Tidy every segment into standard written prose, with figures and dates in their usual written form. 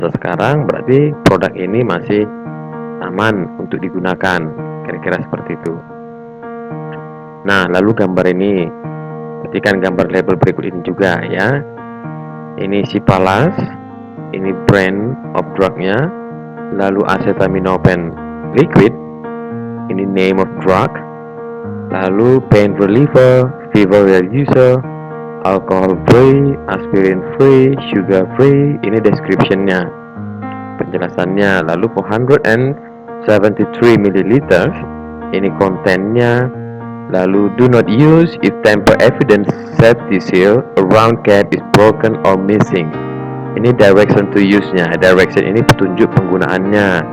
Sekarang berarti produk ini masih aman untuk digunakan, kira-kira seperti itu. Nah, lalu gambar ini, perhatikan gambar label berikut ini juga ya. Ini Cipalas, ini brand of drugnya, lalu acetaminophen liquid, ini name of drug, lalu pain reliever, fever reducer, alcohol free, aspirin free, sugar free, ini descriptionnya, penjelasannya. Lalu 473 ml, ini kontennya. Lalu do not use if tamper evidence safety seal around cap is broken or missing. Ini direction to use-nya. Direction ini petunjuk penggunaannya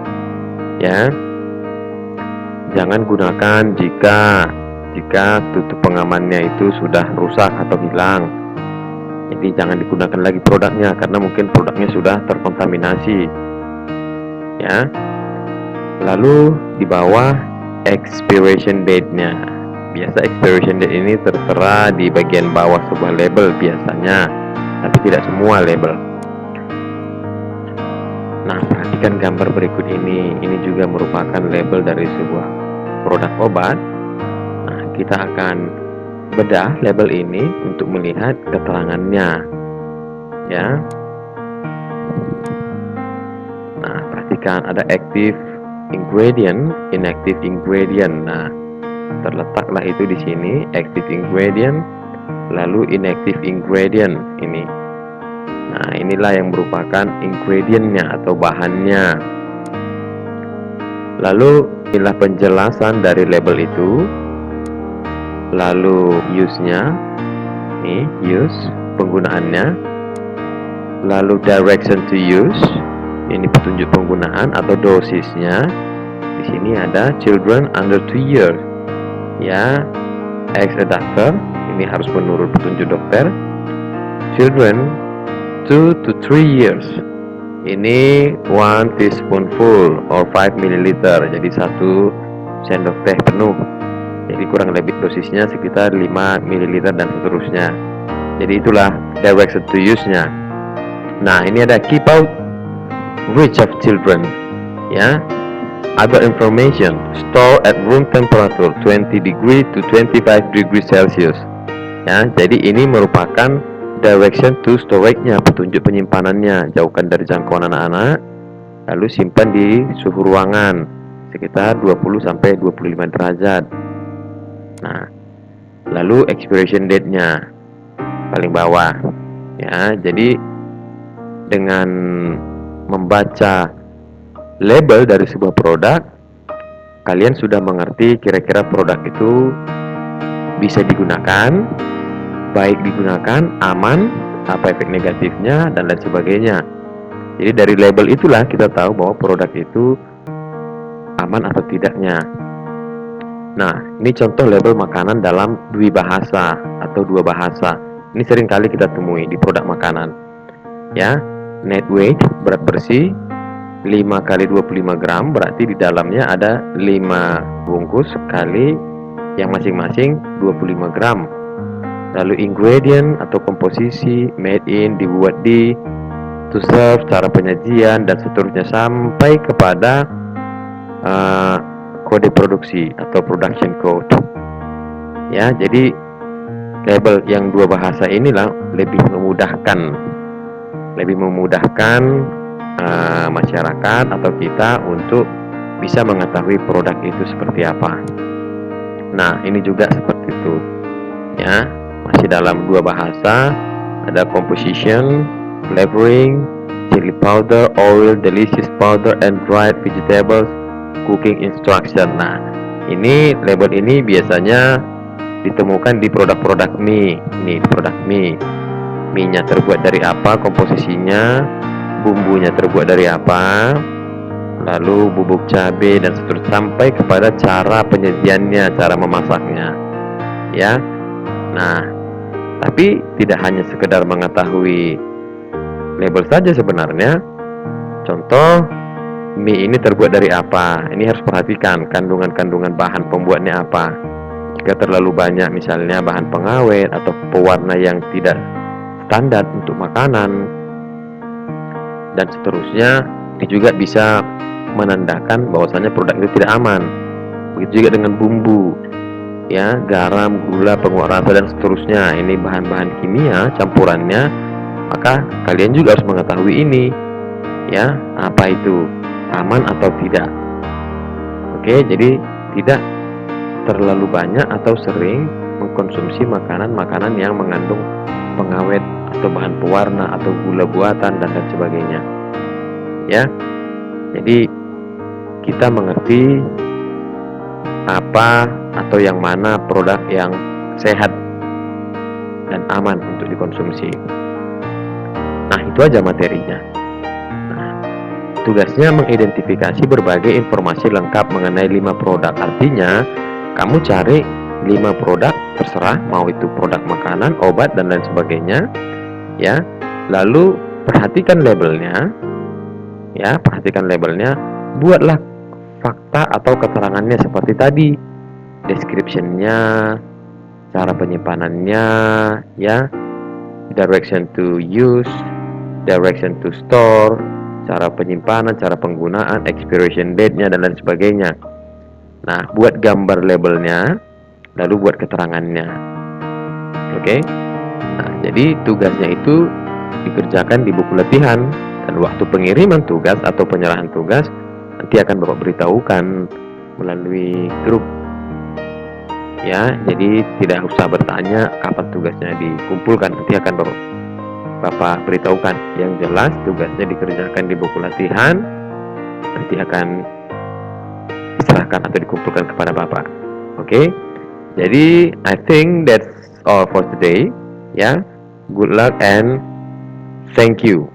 ya. Jangan gunakan jika tutup pengamannya itu sudah rusak atau hilang. Jadi jangan digunakan lagi produknya karena mungkin produknya sudah terkontaminasi ya. Lalu di bawah expiration date-nya. Biasa expiration date ini tertera di bagian bawah sebuah label biasanya, tapi tidak semua label. Nah, perhatikan gambar berikut ini. Ini juga merupakan label dari sebuah produk obat. Nah, kita akan bedah label ini untuk melihat keterangannya ya. Nah, perhatikan ada active ingredient, inactive ingredient. Nah, terletaklah itu di sini active ingredient, lalu inactive ingredient ini. Nah, inilah yang merupakan ingredientnya atau bahannya. Lalu inilah penjelasan dari label itu. Lalu use-nya, nih use penggunaannya. Lalu direction to use, ini petunjuk penggunaan atau dosisnya. Di sini ada children under 2 years. Ya, ex a doctor, ini harus menurut petunjuk dokter. Children 2 to 3 years, ini 1 teaspoonful or 5 ml, jadi 1 sendok teh penuh. Jadi kurang lebih dosisnya sekitar 5 ml dan seterusnya. Jadi itulah direction to use-nya. Nah, ini ada keep out reach of children ya. Other information, store at room temperature 20 degree to 25 degree Celsius. Ya, jadi ini merupakan direction to storage-nya, petunjuk penyimpanannya. Jauhkan dari jangkauan anak-anak, lalu simpan di suhu ruangan sekitar 20 sampai 25 derajat. Nah, lalu expiration date-nya paling bawah. Ya, jadi dengan membaca label dari sebuah produk, kalian sudah mengerti kira-kira produk itu bisa digunakan, baik digunakan, aman, apa efek negatifnya, dan lain sebagainya. Jadi dari label itulah kita tahu bahwa produk itu aman atau tidaknya. Nah, ini contoh label makanan dalam dwi bahasa atau dua bahasa. Ini sering kali kita temui di produk makanan. Ya, net weight, berat bersih 5 kali 25 gram, berarti di dalamnya ada 5 bungkus kali yang masing-masing 25 gram. Lalu ingredient atau komposisi, made in, dibuat di, to serve, cara penyajian, dan seterusnya sampai kepada kode produksi atau production code. Ya, jadi label yang dua bahasa inilah lebih memudahkan masyarakat atau kita untuk bisa mengetahui produk itu seperti apa. Nah, ini juga seperti itu ya, masih dalam dua bahasa. Ada composition, flavoring, chili powder, oil, delicious powder, and dried vegetables, cooking instruction. Nah, ini label ini biasanya ditemukan di produk-produk mie. Ini produk mie, mie-nya terbuat dari apa, komposisinya, bumbunya terbuat dari apa, lalu bubuk cabai dan seterusnya sampai kepada cara penyajiannya, cara memasaknya ya. Nah, tapi tidak hanya sekedar mengetahui label saja sebenarnya. Contoh, mie ini terbuat dari apa, ini harus perhatikan kandungan-kandungan bahan pembuatnya apa. Jika terlalu banyak misalnya bahan pengawet atau pewarna yang tidak standar untuk makanan, dan seterusnya. Ini juga bisa menandakan bahwasanya produk itu tidak aman. Begitu juga dengan bumbu, ya, garam, gula, penguat rasa dan seterusnya. Ini bahan-bahan kimia campurannya, maka kalian juga harus mengetahui ini, ya, apa itu aman atau tidak. Oke, jadi tidak terlalu banyak atau sering mengkonsumsi makanan-makanan yang mengandung pengawet atau bahan pewarna atau gula buatan dan lain sebagainya, ya. Jadi kita mengerti apa atau yang mana produk yang sehat dan aman untuk dikonsumsi. Nah, itu aja materinya. Nah, tugasnya mengidentifikasi berbagai informasi lengkap mengenai 5 produk. Artinya, kamu cari 5 produk, terserah mau itu produk makanan, obat dan lain sebagainya, ya. Lalu perhatikan labelnya, ya, perhatikan labelnya, buatlah fakta atau keterangannya seperti tadi, description-nya, cara penyimpanannya, ya, direction to use, direction to store, cara penyimpanan, cara penggunaan, expiration date-nya dan lain sebagainya. Nah, buat gambar labelnya, lalu buat keterangannya. Oke. Nah, jadi tugasnya itu dikerjakan di buku latihan, dan waktu pengiriman tugas atau penyerahan tugas nanti akan Bapak beritahukan melalui grup, ya. Jadi tidak usah bertanya kapan tugasnya dikumpulkan, nanti akan Bapak beritahukan. Yang jelas tugasnya dikerjakan di buku latihan, nanti akan diserahkan atau dikumpulkan kepada Bapak. Oke. Jadi I think that's all for today, ya. Good luck and thank you.